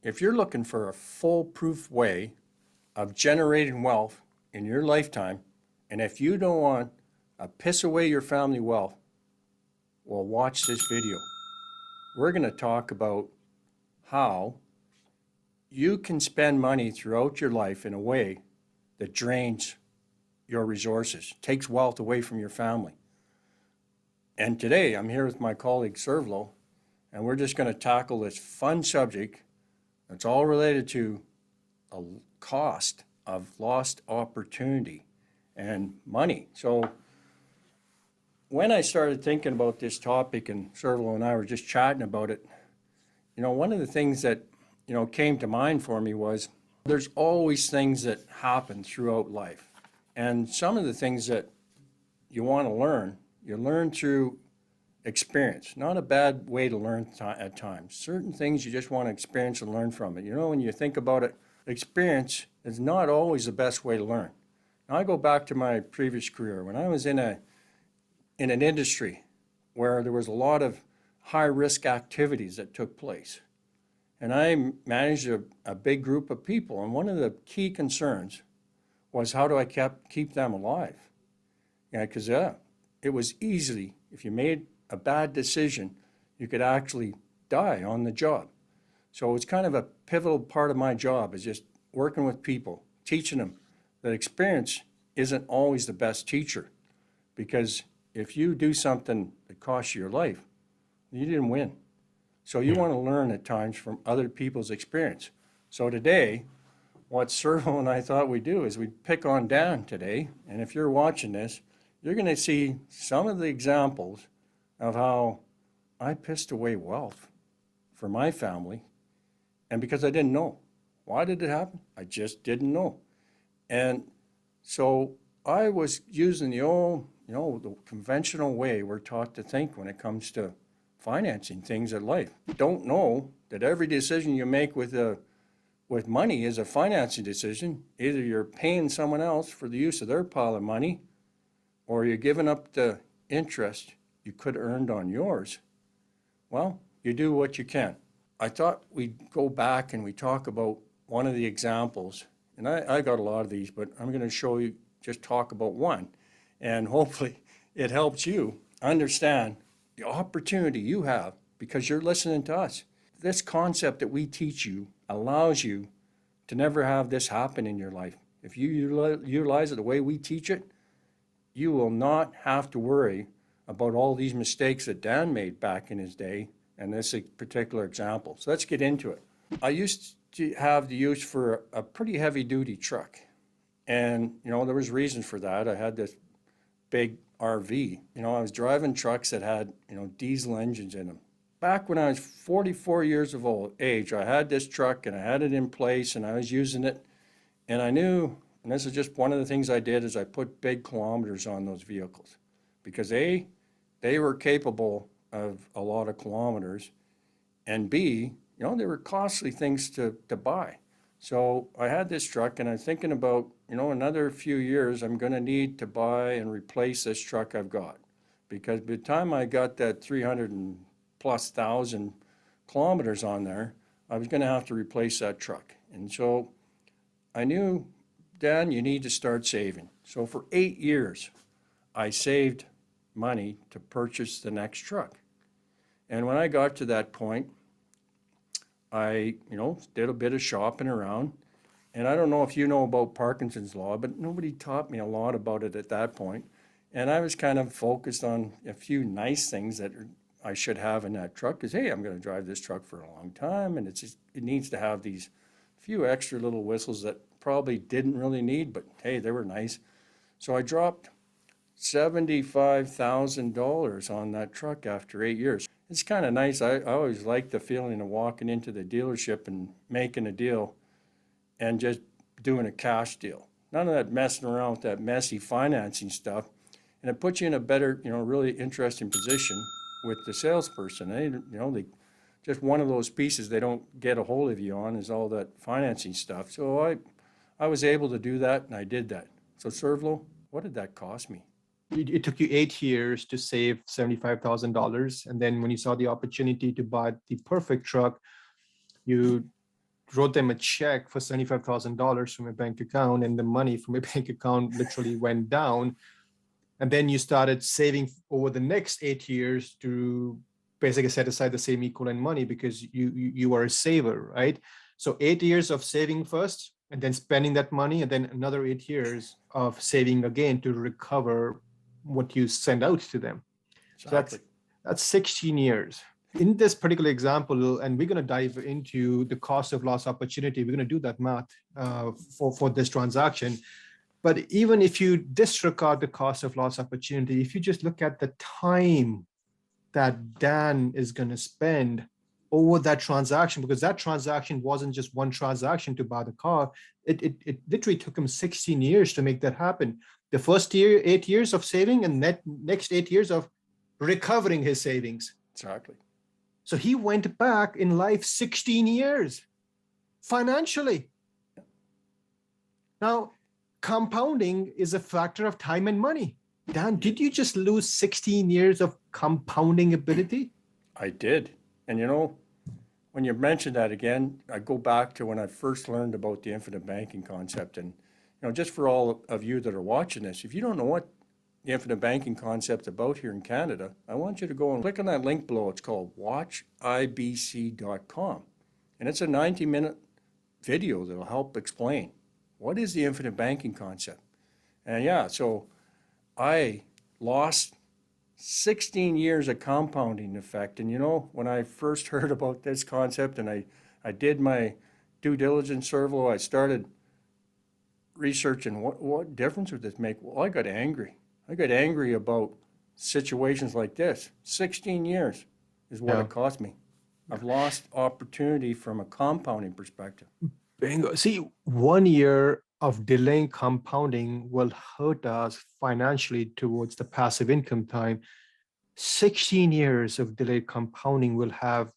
If you're looking for a foolproof way of generating wealth in your lifetime, and if you don't want to piss away your family wealth, well, watch this video. We're going to talk about how you can spend money throughout your life in a way that drains your resources, takes wealth away from your family. And today I'm here with my colleague Sarbloh, and we're just going to tackle this fun subject that's all related to a cost of lost opportunity and money. So when I started thinking about this topic, and Sarbloh and I were just chatting about it, one of the things that, came to mind for me was there's always things that happen throughout life. And some of the things that you want to learn, you learn through experience. Not a bad way to learn at times. Certain things you just want to experience and learn from it. When you think about it, experience is not always the best way to learn. Now, I go back to my previous career. When I was in an industry where there was a lot of high-risk activities that took place, and I managed a big group of people, and one of the key concerns was how do I keep them alive? Because it was easily, if you made a bad decision, you could actually die on the job. So it's kind of a pivotal part of my job is just working with people, teaching them that experience isn't always the best teacher, because if you do something that costs you your life, you didn't win. So you want to learn at times from other people's experience. So today, what Sarbloh and I thought we'd do is we'd pick on Dan today, and if you're watching this, you're going to see some of the examples of how I pissed away wealth for my family, and because I didn't know. Why did it happen? I just didn't know. And so I was using the old, the conventional way we're taught to think when it comes to financing things in life. Don't know that every decision you make with money is a financing decision. Either you're paying someone else for the use of their pile of money, or you're giving up the interest you could have earned on yours. Well, you do what you can. I thought we'd go back and we talk about one of the examples, and I got a lot of these, but I'm going to just talk about one, and hopefully it helps you understand the opportunity you have because you're listening to us. This concept that we teach you allows you to never have this happen in your life. If you utilize it the way we teach it, you will not have to worry about all these mistakes that Dan made back in his day, and this particular example. So let's get into it. I used to have the use for a pretty heavy-duty truck, and there was reasons for that. I had this big RV. I was driving trucks that had diesel engines in them. Back when I was 44 years of age, I had this truck and I had it in place and I was using it, and I knew, and this is just one of the things I did, is I put big kilometers on those vehicles because A, they were capable of a lot of kilometers, and B, they were costly things to buy. So I had this truck and I'm thinking about, another few years I'm going to need to buy and replace this truck I've got, because by the time I got that 300 and plus thousand kilometers on there, I was going to have to replace that truck. And so I knew, Dan, you need to start saving. So for 8 years, I saved money to purchase the next truck. And when I got to that point, I, did a bit of shopping around. And I don't know if you know about Parkinson's law, but nobody taught me a lot about it at that point. And I was kind of focused on a few nice things that I should have in that truck, because, hey, I'm going to drive this truck for a long time, and it needs to have these few extra little whistles that probably didn't really need, but hey, they were nice. So I dropped $75,000 on that truck after 8 years. It's kind of nice. I always like the feeling of walking into the dealership and making a deal and just doing a cash deal. None of that messing around with that messy financing stuff. And it puts you in a better, really interesting position with the salesperson. They just one of those pieces they don't get a hold of you on is all that financing stuff. So I was able to do that, and I did that. So Sarbloh, what did that cost me? It took you 8 years to save $75,000. And then when you saw the opportunity to buy the perfect truck, you wrote them a check for $75,000 from a bank account, and the money from a bank account literally went down. And then you started saving over the next 8 years to basically set aside the same equivalent money because you are a saver, right? So 8 years of saving first, and then spending that money, and then another 8 years of saving again to recover what you send out to them. So that's 16 years. In this particular example, and we're going to dive into the cost of loss opportunity, we're going to do that math for this transaction. But even if you disregard the cost of loss opportunity, if you just look at the time that Dan is going to spend over that transaction, because that transaction wasn't just one transaction to buy the car, it literally took him 16 years to make that happen. The first 8 years of saving, and next 8 years of recovering his savings. Exactly. So he went back in life 16 years financially. Now, compounding is a factor of time and money. Dan, did you just lose 16 years of compounding ability? I did. And when you mention that again, I go back to when I first learned about the infinite banking concept. And, just for all of you that are watching this, if you don't know what the infinite banking concept about here in Canada, I want you to go and click on that link below. It's called watchibc.com. And it's a 90-minute video that'll help explain what is the infinite banking concept. And so I lost 16 years of compounding effect. And when I first heard about this concept and I did my due diligence, Sarbloh, I started researching what difference would this make. Well, I got angry. I got angry about situations like this. 16 years is what it cost me. I've lost opportunity from a compounding perspective. Bingo. See, 1 year of delaying compounding will hurt us financially towards the passive income time. 16 years of delayed compounding will have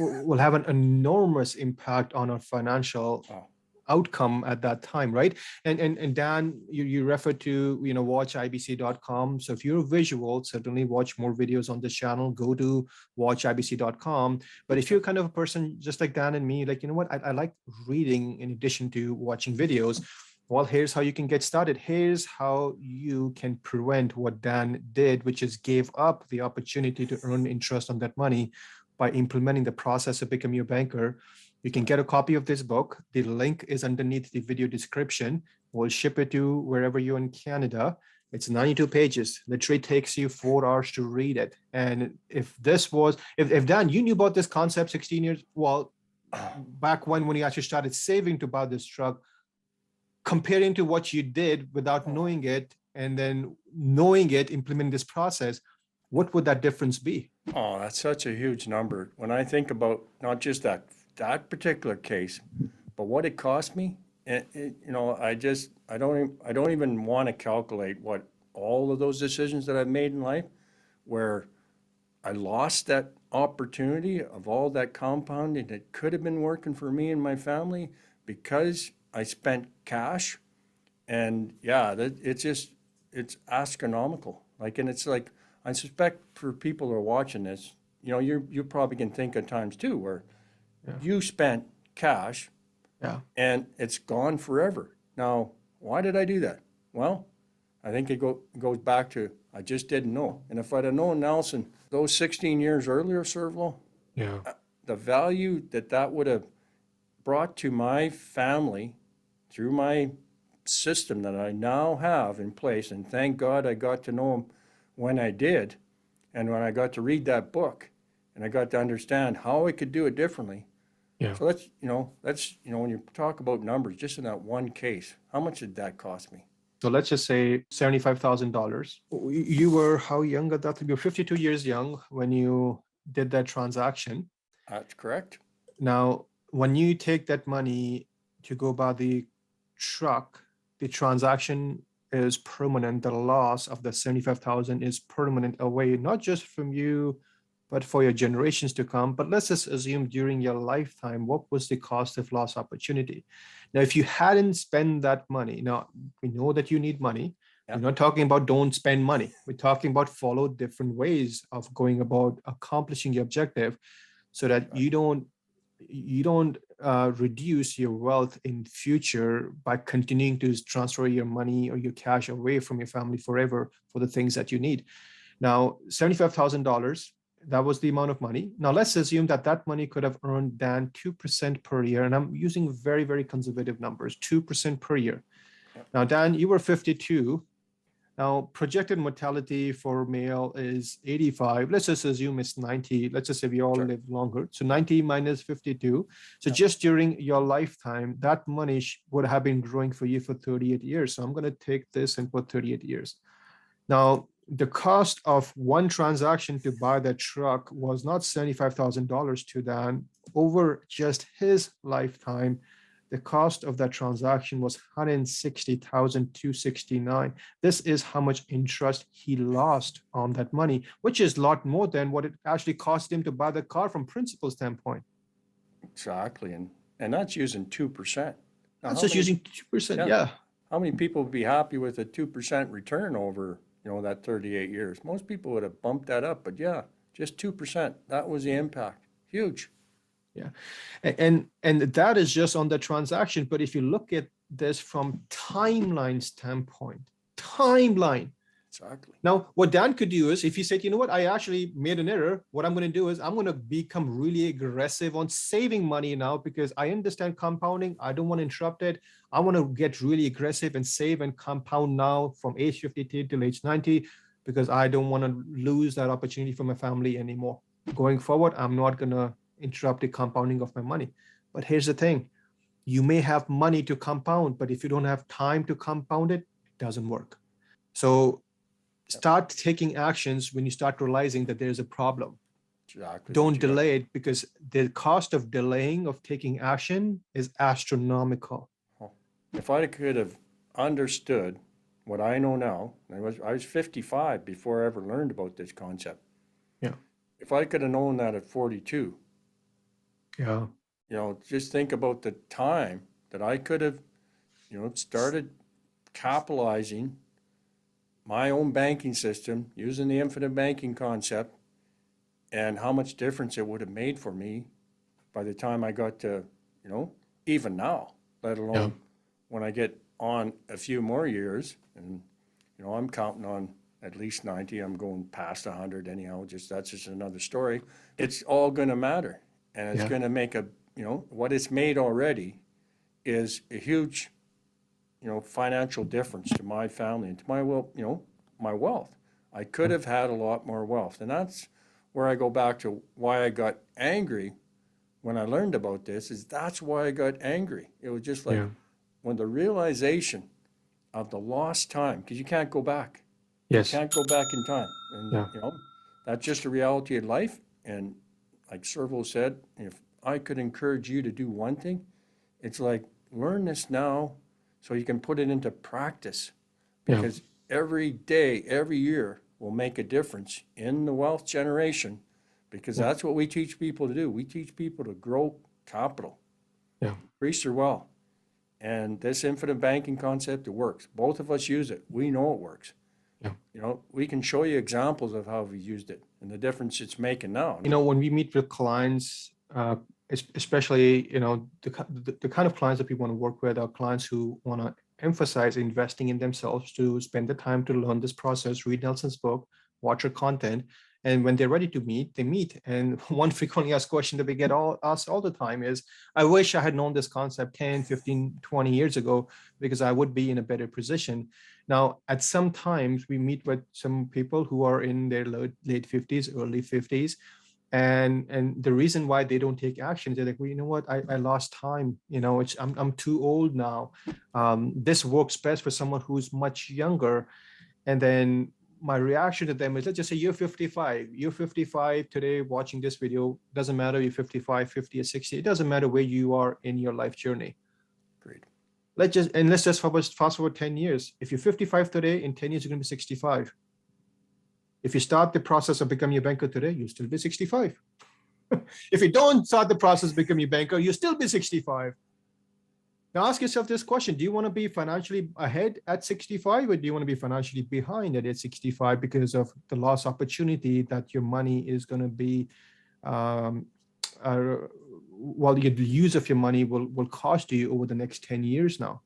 an enormous impact on our financial outcome at that time, right? And Dan, you referred to watchibc.com. So if you're visual, certainly watch more videos on this channel. Go to watchibc.com. But if you're kind of a person just like Dan and me, like, I like reading in addition to watching videos. Well, here's how you can get started. Here's how you can prevent what Dan did, which is gave up the opportunity to earn interest on that money by implementing the process of becoming a banker. You can get a copy of this book. The link is underneath the video description. We'll ship it to wherever you're in Canada. It's 92 pages. Literally takes you 4 hours to read it. And if Dan, you knew about this concept 16 years, well, back when you actually started saving to buy this truck, comparing to what you did without knowing it, and then knowing it, implementing this process, what would that difference be? Oh, that's such a huge number. When I think about not just that particular case, but what it cost me, I don't even want to calculate what all of those decisions that I've made in life, where I lost that opportunity of all that compounding that could have been working for me and my family because I spent cash. And it's astronomical. And it's like, I suspect for people who are watching this, you probably can think of times too where you spent cash and it's gone forever. Now, why did I do that? Well, I think it goes back to I just didn't know. And if I'd have known Nelson those 16 years earlier, Sarbloh, the value that would have brought to my family through my system that I now have in place, and thank God I got to know him when I did, and when I got to read that book, and I got to understand how I could do it differently. So that's when you talk about numbers, just in that one case, how much did that cost me? So let's just say $75,000. You were how young at that time? You were 52 years young when you did that transaction. That's correct. Now, when you take that money to go buy the truck, the transaction is permanent. The loss of the 75,000 is permanent away, not just from you, but for your generations to come. But let's just assume during your lifetime, what was the cost of loss opportunity? Now, if you hadn't spent that money, now we know that you need money. We're not talking about don't spend money. We're talking about follow different ways of going about accomplishing your objective so that you don't you don't reduce your wealth in future by continuing to transfer your money or your cash away from your family forever for the things that you need. Now, $75,000, that was the amount of money. Now, let's assume that that money could have earned Dan 2% per year. And I'm using very, very conservative numbers, 2% per year. Now, Dan, you were 52. Now, projected mortality for male is 85. Let's just assume it's 90. Let's just say we all live longer. So 90 minus 52. So just during your lifetime, that money would have been growing for you for 38 years. So I'm going to take this and put 38 years. Now, the cost of one transaction to buy that truck was not $75,000 to Dan. Over just his lifetime, the cost of that transaction was $160,269. This is how much interest he lost on that money, which is a lot more than what it actually cost him to buy the car from principal standpoint. Exactly, and that's using 2%. That's just using 2%, yeah. How many people would be happy with a 2% return over, that 38 years? Most people would have bumped that up, but yeah, just 2%. That was the impact. Huge. Yeah, and that is just on the transaction. But if you look at this from timeline standpoint, timeline. Exactly. Now, what Dan could do is if he said, you know what, I actually made an error. What I'm going to do is I'm going to become really aggressive on saving money now because I understand compounding. I don't want to interrupt it. I want to get really aggressive and save and compound now from age 52 till age 90 because I don't want to lose that opportunity for my family anymore. Going forward, I'm not going to interrupt the compounding of my money. But here's the thing. You may have money to compound, but if you don't have time to compound it, it doesn't work. So start taking actions when you start realizing that there's a problem. Exactly. Don't delay it because the cost of delaying of taking action is astronomical. If I could have understood what I know now, I was 55 before I ever learned about this concept. Yeah. If I could have known that at 42, yeah, just think about the time that I could have, started capitalizing my own banking system using the infinite banking concept and how much difference it would have made for me by the time I got to, even now, let alone when I get on a few more years. And, I'm counting on at least 90. I'm going past 100 anyhow. That's just another story. It's all going to matter. And it's going to make what it's made already is a huge, financial difference to my family and to my my wealth. I could have had a lot more wealth. And that's where I go back to why I got angry when I learned about this, is that's why I got angry. It was just like when the realization of the lost time, because you can't go back. Yes. You can't go back in time. And, that's just a reality of life. And like Sarbloh said, if I could encourage you to do one thing, it's like learn this now so you can put it into practice. Because every day, every year will make a difference in the wealth generation, because that's what we teach people to do. We teach people to grow capital, increase their wealth. And this infinite banking concept, it works. Both of us use it. We know it works. We can show you examples of how we used it and the difference it's making now. When we meet with clients, especially, the kind of clients that we want to work with are clients who want to emphasize investing in themselves, to spend the time to learn this process, read Nelson's book, watch her content. And when they're ready to meet, they meet. And one frequently asked question that we get asked all the time is, I wish I had known this concept 10, 15, 20 years ago, because I would be in a better position. Now, at some times we meet with some people who are in their late 50s, early 50s. And the reason why they don't take action is they're like, well, you know what, I lost time. I'm too old now. This works best for someone who's much younger. And then my reaction to them is, let's just say you're 55. You're 55 today watching this video. Doesn't matter you're 55, 50, or 60. It doesn't matter where you are in your life journey. Great. Let's just fast forward 10 years. If you're 55 today, in 10 years, you're going to be 65. If you start the process of becoming a banker today, you'll still be 65. If you don't start the process of becoming a banker, you'll still be 65. Now ask yourself this question. Do you want to be financially ahead at 65, or do you want to be financially behind at 65 because of the lost opportunity that your money is going to be the use of your money will cost you over the next 10 years now.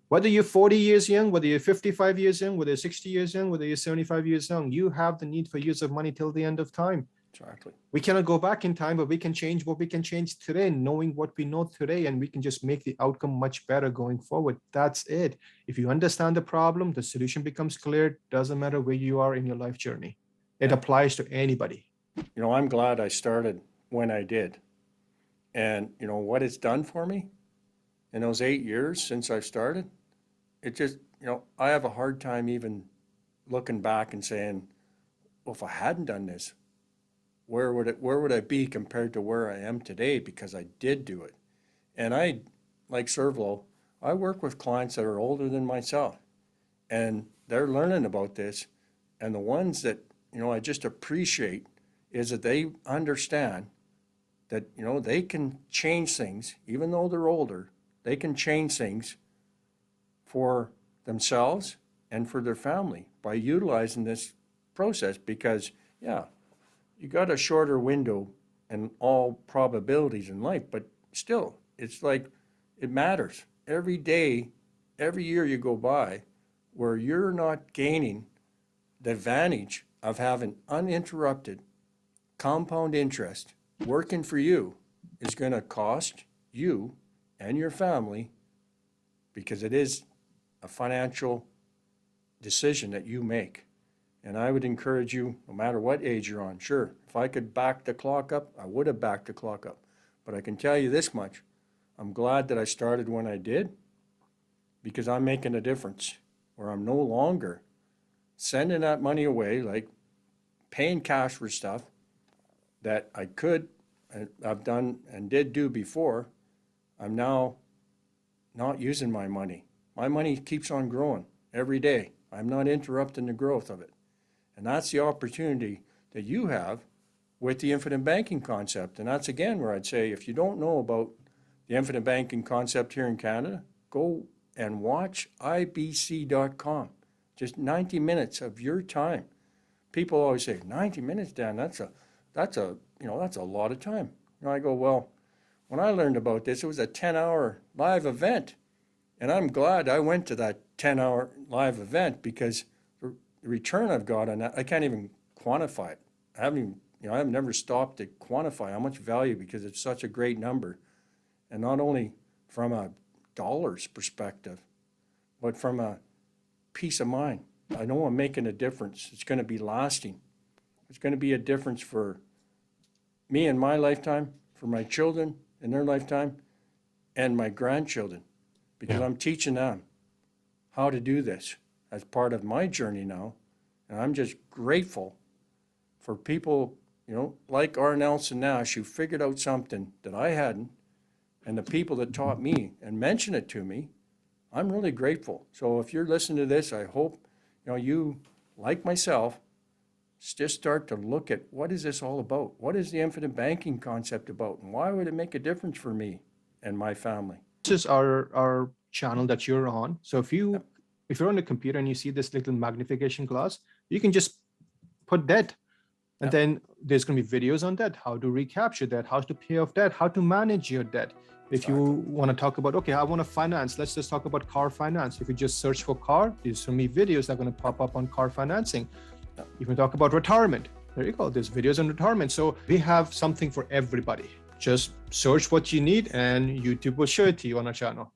Whether you're 40 years young, whether you're 55 years young, whether you're 60 years young, whether you're 75 years young, you have the need for use of money till the end of time. Exactly. We cannot go back in time, but we can change what we can change today, knowing what we know today, and we can just make the outcome much better going forward. That's it. If you understand the problem, the solution becomes clear. Doesn't matter where you are in your life journey. It applies to anybody. You know, I'm glad I started when I did. And, you know, what it's done for me in those 8 years since I started, it just, you know, I have a hard time even looking back and saying, well, if I hadn't done this, where would I be compared to where I am today, because I did do it. And I, like Sarbloh, I work with clients that are older than myself, and they're learning about this. And the ones that, you know, I just appreciate is that they understand that, you know, they can change things, even though they're older, they can change things for themselves and for their family by utilizing this process. Because, yeah, you got a shorter window in all probabilities in life, but still, it's like, it matters. Every day, every year you go by where you're not gaining the advantage of having uninterrupted compound interest working for you is going to cost you and your family, because it is a financial decision that you make. And I would encourage you, no matter what age you're on, sure, if I could back the clock up, I would have backed the clock up. But I can tell you this much, I'm glad that I started when I did, because I'm making a difference where I'm no longer sending that money away, like paying cash for stuff that I could, I've done and did do before. I'm now not using my money. My money keeps on growing every day. I'm not interrupting the growth of it. And that's the opportunity that you have with the infinite banking concept. And that's, again, where I'd say, if you don't know about the infinite banking concept here in Canada, go and watch ibc.com. Just 90 minutes of your time. People always say, 90 minutes, Dan, that's a lot of time. And I go, well, when I learned about this, it was a 10-hour live event. And I'm glad I went to that 10-hour live event, because the return I've got on that, I can't even quantify it. I've never stopped to quantify how much value, because it's such a great number. And not only from a dollars perspective, but from a peace of mind. I know I'm making a difference. It's going to be lasting. It's going to be a difference for me in my lifetime, for my children in their lifetime, and my grandchildren, because I'm teaching them how to do this as part of my journey now. And I'm just grateful for people, you know, like R. Nelson Nash, who figured out something that I hadn't, and the people that taught me and mentioned it to me. I'm really grateful. So if you're listening to this, I hope, you know, you, like myself, just start to look at, what is this all about? What is the infinite banking concept about? And why would it make a difference for me and my family? This is our channel that you're on. So if you're on the computer and you see this little magnification glass, you can just put debt. And then there's going to be videos on that, how to recapture that, how to pay off debt, how to manage your debt. If you want to talk about, okay, I want to finance, let's just talk about car finance. If you just search for car, there's so many videos that are going to pop up on car financing. You can talk about retirement. There you go. There's videos on retirement. So we have something for everybody. Just search what you need and YouTube will show it to you on our channel.